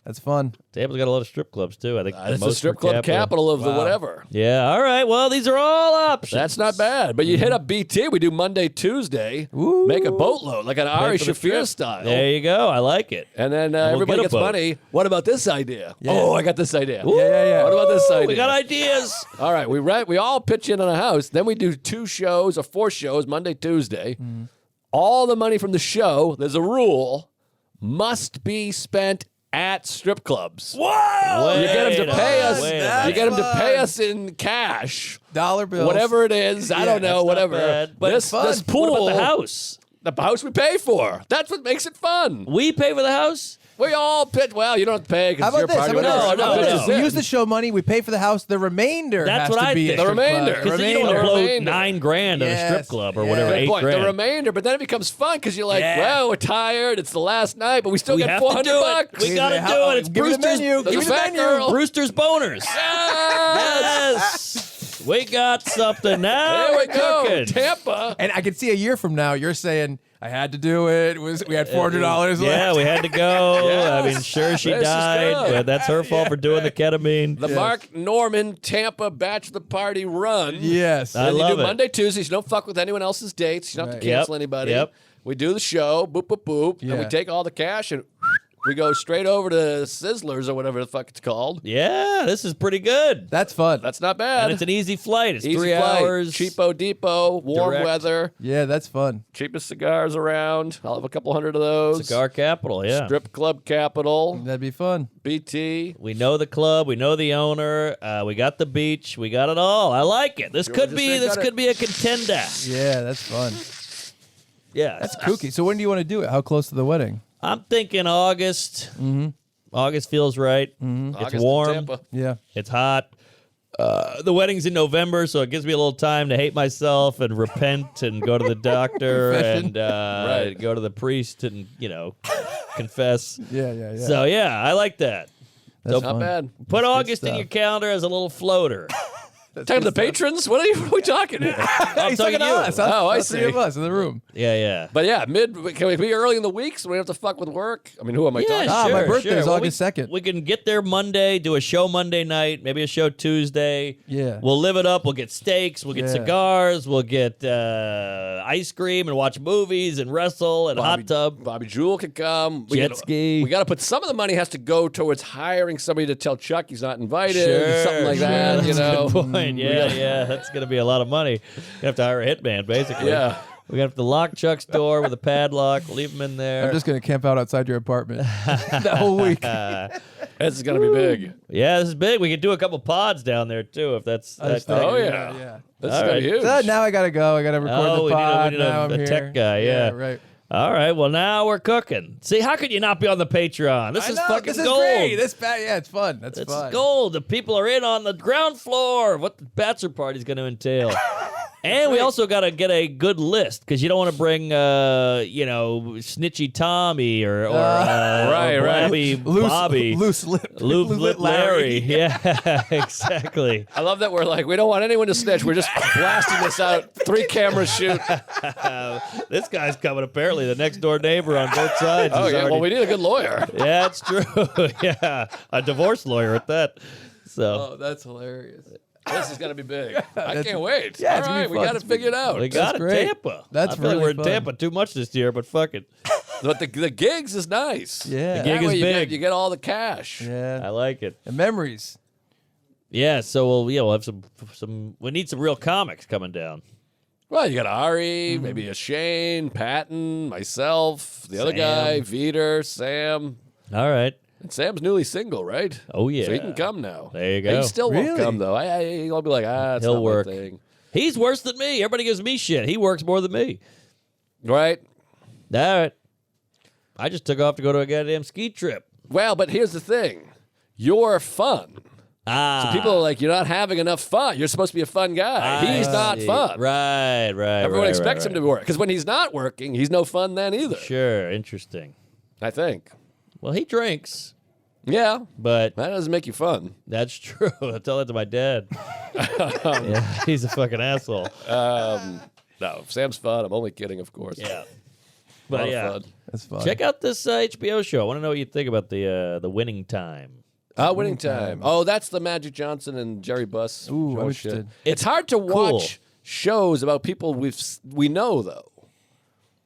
S3: That's fun.
S2: Tampa's got a lot of strip clubs too. I think
S1: It's the
S2: most
S1: strip
S2: per
S1: club
S2: capita.
S1: capital of the
S3: Wow.
S1: whatever.
S2: Yeah. All right. Well, these are all options.
S1: That's not bad. But you hit up BT. We do Monday, Tuesday.
S3: Ooh.
S1: Make a boatload, like an Ari
S2: for the
S1: Shafir
S2: trip.
S1: style.
S2: There you go. I like it.
S1: And then
S2: We'll
S1: everybody
S2: get a
S1: gets
S2: boat.
S1: money. What about this idea?
S3: Yeah.
S1: Oh, I got this idea.
S3: Yeah.
S1: What about this idea?
S2: We got ideas.
S1: All right, we all pitch in on a house. Then we do 2 shows or 4 shows, Monday, Tuesday. All the money from the show, there's a rule, must be spent at strip clubs.
S3: Whoa!
S1: You get them to pay us.
S2: Wait a
S1: You
S2: minute.
S1: get them to
S3: That's
S1: pay
S3: fun.
S1: us in cash,
S3: Dollar bills.
S1: whatever it is. I
S3: Yeah,
S1: don't know,
S2: that's not
S1: whatever.
S2: bad.
S3: But
S1: this
S3: it's fun.
S1: this pool,
S2: What about the house?
S1: the house we pay for. That's what makes it fun.
S2: We pay for the house.
S1: We all pitch. Well, you don't have to pay
S3: How
S1: because it's your
S3: about this?
S1: party.
S3: How about
S1: whatever.
S3: this?
S2: No,
S3: How about
S2: no,
S3: this?
S2: no.
S3: We use the show money. We pay for the house. The remainder
S2: That's
S3: has
S2: what
S3: to
S2: I
S3: be
S2: think.
S3: a
S1: The
S3: strip club.
S1: remainder.
S2: Because then you don't
S1: Remainder.
S2: blow
S1: Remainder.
S2: $9,000 at a
S3: Yes.
S2: strip club or
S3: Yeah.
S2: whatever,
S3: Good
S1: Good point. The
S2: 8,000.
S1: remainder, but then it becomes fun because you're like,
S3: Yeah.
S1: well, we're tired. It's the last night, but we still
S2: We
S1: get
S2: have to
S1: $400
S2: do it.
S1: bucks.
S2: We gotta
S3: How-
S2: do it. It's
S3: give me the
S2: Brewster's.
S3: menu.
S1: There's
S3: Give
S1: a
S3: me the
S1: fat
S3: menu.
S1: girl.
S2: Brewster's boners.
S1: Yes!
S2: We got something now.
S1: There we
S2: We're
S1: go.
S2: cooking.
S1: Tampa.
S3: And I can see a year from now, you're saying I had to do it. We had $400
S2: Yeah,
S3: left.
S2: we had to go.
S1: Yes.
S2: I mean, sure, she
S1: This is
S2: died,
S1: good.
S2: but that's her fault for doing the ketamine.
S1: The Mark Norman Tampa Bachelor Party run.
S3: Yes.
S2: I
S1: And you
S2: love
S1: do
S2: it.
S1: Monday, Tuesdays. You don't fuck with anyone else's dates. You don't have to
S3: Right.
S1: cancel
S2: Yep.
S1: anybody.
S2: Yep.
S1: We do the show. Boop, boop, boop. And we
S3: Yeah.
S1: take all the cash and we go straight over to Sizzlers or whatever the fuck it's called.
S2: Yeah, this is pretty good.
S3: That's fun.
S1: That's not bad.
S2: And it's an easy flight. It's
S1: Easy
S2: 3
S1: flight.
S2: hours.
S1: Cheapo Depot. Warm
S2: Direct.
S1: weather.
S3: Yeah, that's fun.
S1: Cheapest cigars around. I'll have a couple hundred of those.
S2: Cigar capital, yeah.
S1: Strip club capital.
S3: That'd be fun.
S1: BT.
S2: We know the club. We know the owner. We got the beach. We got it all. I like it. This could
S1: just
S2: be.
S1: ain't
S2: This
S1: got
S2: could be a contender.
S3: Yeah, that's fun.
S2: Yeah,
S3: That's kooky. So when do you want to do it? How close to the wedding?
S2: I'm thinking August. August feels right.
S1: August
S2: It's
S1: in
S2: warm.
S1: Tampa.
S3: Yeah.
S2: It's hot. The wedding's in November, so it gives me a little time to hate myself and repent and go to the doctor and
S1: Right.
S2: go to the priest and confess.
S3: Yeah.
S2: So yeah, I like that.
S3: That's
S1: Not
S3: fun.
S1: bad.
S2: Put
S3: good
S2: August in
S3: stuff.
S2: your calendar as a little floater.
S1: Talking to the patrons? What are we talking here?
S2: I'm
S3: He's
S2: talking
S3: talking
S2: to you.
S3: to us.
S1: Oh, I
S3: Us three
S1: see.
S3: of us in the room.
S2: Yeah.
S1: But yeah, can we be early in the week so we don't have to fuck with work? I mean, who am I talking
S3: Ah,
S1: to?
S3: my birthday is
S2: Well,
S3: August 2nd.
S2: We can get there Monday, do a show Monday night, maybe a show Tuesday.
S3: Yeah.
S2: We'll live it up. We'll get steaks. We'll get
S3: Yeah.
S2: cigars. We'll get ice cream and watch movies and wrestle and hot tub.
S1: Bobby Jewell could come.
S2: Jet ski.
S1: We got to put some of the money has to go towards hiring somebody to tell Chuck he's not invited,
S2: Sure,
S1: something like that.
S2: That's
S1: You know,
S2: a good point. Yeah. That's going to be a lot of money. You have to hire a hitman, basically.
S1: yeah.
S2: We have to lock Chuck's door with a padlock, leave him in there.
S3: I'm just gonna camp out outside your apartment that whole week.
S1: This is gonna be big.
S2: Yeah, this is big. We could do a couple pods down there too, if that's.
S3: I just
S2: that-
S3: think-
S1: Oh, yeah.
S3: yeah.
S1: This
S2: All
S1: is gonna
S2: right.
S1: be huge.
S3: So now I gotta go. I gotta record
S2: Oh,
S3: the
S2: we need a-
S3: pod.
S2: we need a-
S3: now I'm
S2: a
S3: here.
S2: tech guy, yeah.
S3: right.
S2: All right. Well, now we're cooking. See, how could you not be on the Patreon? This
S3: I
S2: is
S3: know,
S2: fucking
S3: this is
S2: gold.
S3: great. This yeah, it's fun. That's
S2: It's
S3: fun.
S2: gold. The people are in on the ground floor of what the bachelor party's going to entail. And we also got to get a good list because you don't want to bring, Snitchy Tommy or
S1: Right.
S2: Blabby Bobby.
S3: Loose
S2: Lip Larry. Yeah, exactly.
S1: I love that we're like, we don't want anyone to snitch. We're just blasting this out. 3 cameras shoot.
S2: This guy's coming, apparently. The next door neighbor on both sides.
S1: Oh,
S2: is
S1: yeah.
S2: already-
S1: Well, we need a good lawyer.
S2: Yeah, it's true. Yeah, a divorce lawyer at that. So
S3: Oh, that's hilarious.
S1: This is going to be big. I can't wait.
S3: Yeah,
S1: All
S3: it's gonna be
S1: right, we
S3: fun.
S1: got it figured out.
S2: we got it,
S3: great.
S2: Tampa.
S3: That's
S2: I feel like
S3: really
S2: we're in
S3: fun.
S2: Tampa too much this year, but fuck it.
S1: But the gigs is nice.
S3: Yeah.
S2: The gig
S1: That
S2: is
S1: way
S2: big.
S1: you get all the cash.
S2: I
S3: Yeah.
S2: like it.
S3: And memories.
S2: Yeah, so we'll have some. We need some real comics coming down.
S1: Well, you got Ari, maybe a Shane, Patton, myself, the other
S2: Sam.
S1: guy, Veter, Sam.
S2: All right.
S1: And Sam's newly single, right?
S2: Oh yeah.
S1: So he can come now.
S2: There you go.
S1: He still won't
S3: Really?
S1: come though. He'll be like, it's
S2: He'll
S1: not
S2: work.
S1: my thing.
S2: He's worse than me. Everybody gives me shit. He works more than me.
S1: Right?
S2: All right. I just took off to go to a goddamn ski trip.
S1: Well, but here's the thing. You're fun.
S2: Ah.
S1: People are like, you're not having enough fun. You're supposed to be a fun guy. He's not
S2: see.
S1: fun.
S2: Right.
S1: Everyone expects him to work. Because when he's not working, he's no fun then either.
S2: Sure. Interesting.
S1: I think.
S2: Well, he drinks,
S1: Yeah.
S2: but
S1: That doesn't make you fun.
S2: that's true. I tell that to my dad. Yeah, he's a fucking asshole.
S1: No, Sam's fun. I'm only kidding, of course.
S2: Yeah.
S1: A lot
S2: But
S1: of
S2: yeah.
S1: fun.
S3: That's fun.
S2: Check out this HBO show. I want to know what you think about the Winning Time.
S1: Winning time. Oh, that's the Magic Johnson and Jerry Buss.
S3: Ooh,
S1: show
S3: I'm
S1: shit.
S3: interested.
S1: It's hard to watch shows about people we know though.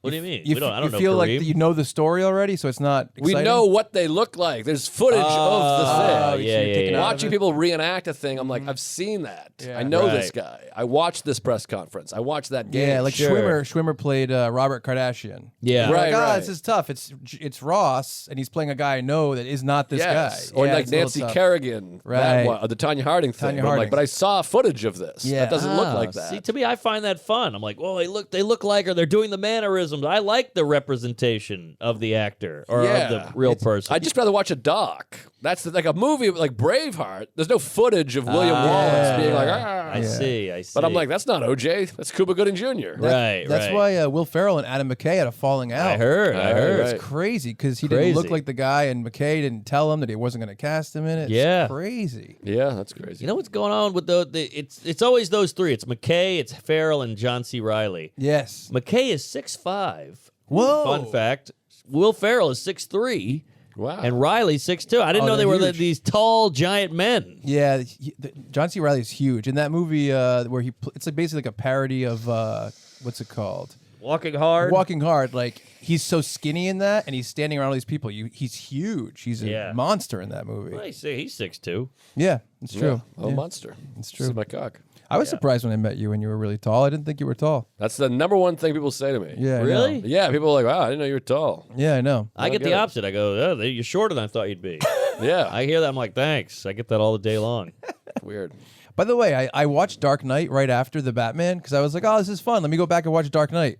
S2: What do you mean?
S3: You,
S2: I
S3: you
S2: don't know
S3: feel like
S2: Kareem.
S3: you know the story already, so it's not
S1: We
S3: exciting?
S1: know what they look like. There's footage of the thing.
S2: yeah,
S3: you're taking
S2: yeah.
S3: out
S1: Watching
S3: of it.
S1: people reenact a thing, I'm like, I've seen that.
S3: Yeah.
S1: I know
S2: Right.
S1: this guy. I watched this press conference. I watched that game.
S3: Yeah, like
S2: Sure.
S3: Schwimmer played Robert Kardashian.
S2: Yeah.
S3: You're
S1: Right,
S3: like,
S1: right.
S3: this is tough. It's Ross, and he's playing a guy I know that is not this
S1: Yes.
S3: guy.
S1: Or
S3: Yeah,
S1: like
S3: it's a little
S1: Nancy
S3: tough.
S1: Kerrigan.
S3: Right.
S1: That one, or the Tanya Harding thing.
S3: Tanya
S1: But I'm like,
S3: Harding.
S1: but I saw footage of this.
S3: Yeah.
S1: That doesn't look
S2: Ah,
S1: like that.
S2: See, to me, I find that fun. I'm like, well, they look like, or they're doing the mannerisms. I like the representation of the actor or of the real person.
S1: I'd just rather watch a doc. That's like a movie like Braveheart. There's no footage of William Wallace being like,
S2: I see.
S1: But I'm like, that's not OJ. That's Cuba Gooding Jr.
S2: Right,
S3: That's
S2: right.
S3: why Will Ferrell and Adam McKay had a falling out.
S2: I heard.
S1: Right.
S3: It's crazy because he didn't look
S2: Crazy.
S3: like the guy, and McKay didn't tell him that he wasn't going to cast him in it. It's
S2: Yeah.
S3: crazy.
S1: Yeah, that's crazy.
S2: You know what's going on with it's always those three. It's McKay, it's Farrell, and John C. Riley.
S3: Yes.
S2: McKay is 6'5".
S3: Whoa.
S2: Fun fact. Will Ferrell is 6'3",
S1: Wow.
S2: and Riley's 6'2". I didn't
S3: Oh,
S2: know they
S3: they're
S2: were
S3: huge.
S2: these tall, giant men.
S3: Yeah, John C. Riley is huge in that movie where it's like basically like a parody of what's it called?
S2: Walking hard.
S3: Walking Hard. Like he's so skinny in that, and he's standing around all these people. He's huge. He's a
S2: Yeah.
S3: monster in that movie.
S2: Well, he's 6'2".
S3: Yeah, it's true.
S1: Oh,
S3: Yeah.
S1: monster.
S3: It's
S1: This
S3: true.
S1: is my cock.
S3: I was surprised when I met you and you were really tall. I didn't think you were tall.
S1: That's the number one thing people say to me.
S3: Yeah, I know.
S2: Really?
S1: Yeah, people are like, wow, I didn't know you were tall.
S3: Yeah, I know.
S2: I get
S1: get
S2: the
S1: it.
S2: opposite. I go, oh, you're shorter than I thought you'd be.
S1: Yeah.
S2: I hear that. I'm like, thanks. I get that all the day long.
S1: Weird.
S3: By the way, I watched Dark Knight right after the Batman because I was like, oh, this is fun. Let me go back and watch Dark Knight.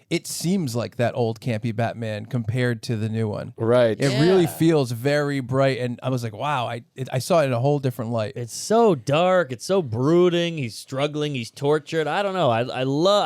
S3: It seems like that old campy Batman compared to the new one.
S1: Right.
S3: It really feels very bright, and I was like, wow, I saw it in a whole different light.
S2: It's so dark. It's so brooding. He's struggling. He's tortured. I don't know. I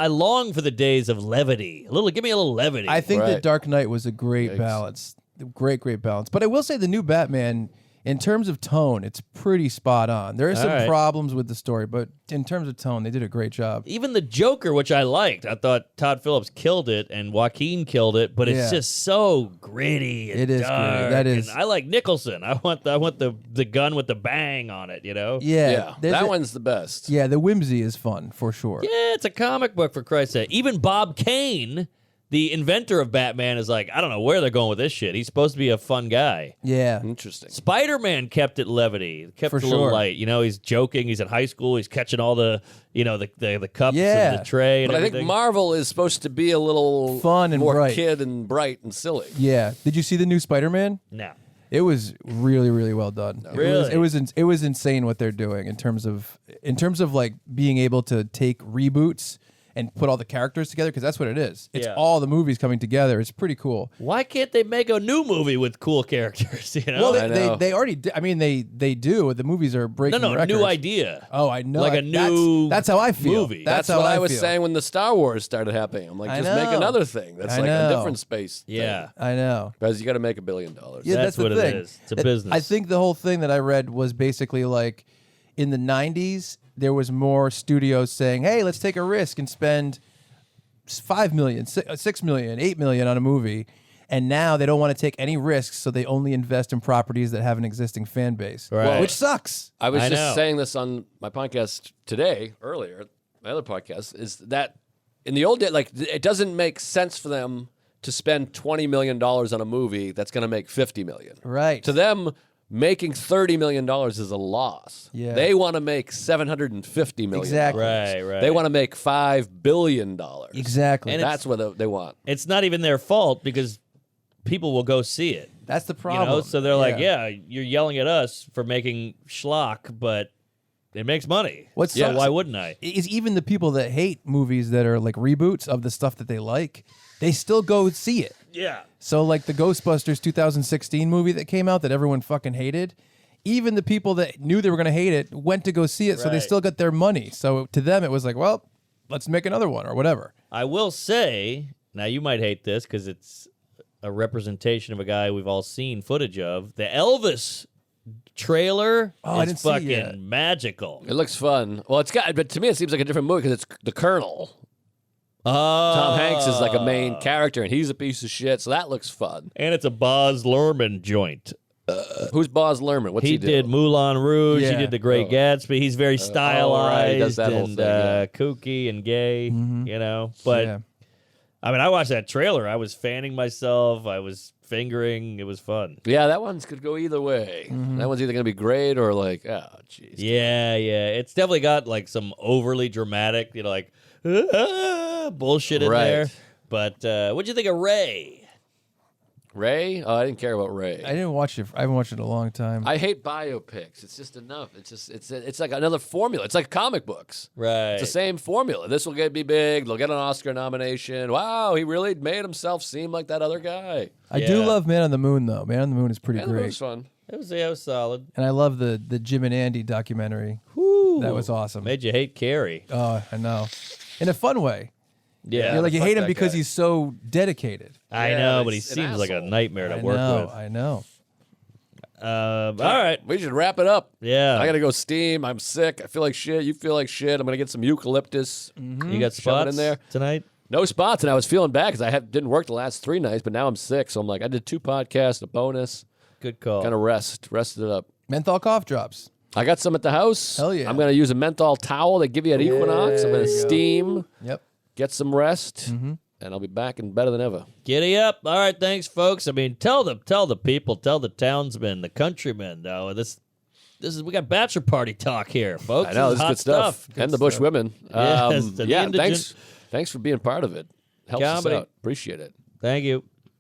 S2: long for the days of levity. Give me a little levity.
S3: I think that
S1: Right.
S3: Dark Knight was a great balance. Great balance. But I will say the new Batman, in terms of tone, it's pretty spot on. There are some
S2: right.
S3: problems with the story, but in terms of tone, they did a great job.
S2: Even the Joker, which I liked, I thought Todd Phillips killed it and Joaquin killed it, but it's
S3: Yeah.
S2: just so gritty. And
S3: It is
S2: dark,
S3: gritty. That is-
S2: and I like Nicholson. I want the gun with the bang on it. You know.
S3: Yeah,
S1: Yeah.
S3: there's
S1: That
S3: a-
S1: one's the best.
S3: Yeah, the whimsy is fun for sure.
S2: Yeah, it's a comic book for Christ's sake. Even Bob Kane the inventor of Batman is like, I don't know where they're going with this shit. He's supposed to be a fun guy.
S3: Yeah.
S1: Interesting.
S2: Spider-Man kept it levity, kept
S3: For
S2: it a little
S3: sure.
S2: light. You know, he's joking. He's in high school. He's catching all the, the cups
S3: Yeah.
S2: and the tray and
S1: But I
S2: everything.
S1: think Marvel is supposed to be a little
S3: Fun and
S1: more
S3: bright.
S1: kid and bright and silly.
S3: Yeah. Did you see the new Spider-Man?
S2: no.
S3: It was really, really well done.
S2: Really?
S3: It was insane what they're doing in terms of like being able to take reboots and put all the characters together, because that's what it is. It's
S2: Yeah.
S3: all the movies coming together. It's pretty cool.
S2: Why can't they make a new movie with cool characters? You know?
S3: Well,
S1: I know.
S3: they already did. I mean, they do. The movies are breaking
S2: no,
S3: records.
S2: new idea.
S3: Oh, I know.
S2: Like a new
S3: That's how I feel.
S2: movie.
S3: That's
S1: That's
S3: how
S1: what I was
S3: feel.
S1: saying when the Star Wars started happening. I'm like,
S3: I
S1: just make
S3: know.
S1: another thing. That's
S3: I
S1: like
S3: know.
S1: a different space.
S2: Yeah.
S3: I know.
S1: Because you got to make $1 billion.
S3: Yeah,
S2: That's
S3: that's,
S2: what
S3: the
S2: it
S3: thing.
S2: is. It's a business.
S3: I think the whole thing that I read was basically like in the 90s, there was more studios saying, hey, let's take a risk and spend $5 million, $6 million, $8 million on a movie. And now they don't want to take any risks, so they only invest in properties that have an existing fan base,
S2: Right.
S3: which sucks.
S1: I was
S2: I
S1: just
S2: know.
S1: saying this on my podcast today, earlier, my other podcast, is that in the old day, like, it doesn't make sense for them to spend $20 million on a movie that's going to make $50 million.
S3: Right.
S1: To them, making $30 million is a loss.
S3: Yeah.
S1: They want to make $750 million.
S3: Exactly.
S2: Right.
S1: They want to make $5 billion.
S3: Exactly.
S2: And
S1: That's what they want.
S2: It's not even their fault because people will go see it.
S3: That's the
S2: You
S3: problem.
S2: know, so they're like, yeah, you're yelling at us for making schlock, but it makes money.
S3: What
S2: So
S3: sucks-
S2: why wouldn't I?
S3: Is even the people that hate movies that are like reboots of the stuff that they like, they still go see it.
S2: Yeah.
S3: So like the Ghostbusters 2016 movie that came out that everyone fucking hated, even the people that knew they were going to hate it went to go see it, so they
S2: Right.
S3: still got their money. So to them it was like, well, let's make another one or whatever.
S2: I will say, now you might hate this because it's a representation of a guy we've all seen footage of. The Elvis trailer
S3: Oh, I
S2: is
S3: didn't see it
S2: fucking
S3: yet.
S2: magical.
S1: It looks fun. Well, but to me, it seems like a different movie because it's the Colonel.
S2: Oh,
S1: Tom Hanks is like a main character, and he's a piece of shit, so that looks fun.
S2: and it's a Baz Luhrmann joint.
S1: Who's Baz Luhrmann? What's he,
S2: He
S1: do?
S2: did Moulin Rouge. He
S3: Yeah.
S2: did The Great Gatsby. He's very stylized
S1: He does that whole
S2: and
S1: thing, yeah.
S2: kooky and gay, you know. But
S3: Yeah.
S2: I mean, I watched that trailer. I was fanning myself. I was fingering. It was fun.
S1: Yeah, that one's could go either way. That one's either going to be great or like, oh, jeez.
S2: Yeah. It's definitely got like some overly dramatic, like bullshit in
S1: Right.
S2: there. But what'd you think of Ray?
S1: Ray? Oh, I didn't care about Ray.
S3: I didn't watch it. I haven't watched it in a long time.
S1: I hate biopics. It's just enough. It's like another formula. It's like comic books.
S2: Right.
S1: It's the same formula. This will be big. They'll get an Oscar nomination. Wow, he really made himself seem like that other guy.
S3: I do
S2: Yeah.
S3: love Man on the Moon though. Man on the Moon is pretty
S1: Yeah, that
S3: great,
S1: was fun.
S2: It was solid.
S3: and I love the Jim and Andy documentary.
S2: Woo.
S3: That was awesome.
S2: Made you hate Carrie.
S3: Oh, I know, in a fun way.
S2: Yeah.
S3: You're like you
S1: fuck
S3: hate him
S1: that
S3: because
S1: guy.
S3: he's so dedicated.
S2: I
S1: Yeah,
S2: know,
S1: but
S2: but he
S1: he's an
S2: seems like a
S1: asshole.
S2: nightmare to
S3: I
S2: work
S3: know.
S2: with.
S3: I know.
S2: All right.
S1: We should wrap it up.
S2: Yeah.
S1: I got to go steam. I'm sick. I feel like shit. You feel like shit. I'm going to get some eucalyptus.
S2: You got
S1: Shove it
S2: spots
S1: in there.
S2: tonight?
S1: No spots, and I was feeling bad because I didn't work the last 3 nights, but now I'm sick. So I'm like, I did 2 podcasts, a bonus,
S2: Good call.
S1: kind of rested it up.
S3: Menthol cough drops.
S1: I got some at the house.
S3: Hell yeah.
S1: I'm going to use a menthol towel they give you at Equinox. I'm going to
S3: you go.
S1: steam,
S3: Yep.
S1: get some rest, and I'll be back and better than ever.
S2: Giddy up. All right, thanks, folks. I mean, tell the people, tell the townsmen, the countrymen, though. This is we got bachelor party talk here, folks.
S1: I know, this is
S2: hot
S1: good stuff. And the Bush women.
S2: Yes, and the
S1: yeah,
S2: indigent-
S1: thanks for being part of it. Helps
S2: Comedy.
S1: us out. Appreciate it.
S2: Thank you.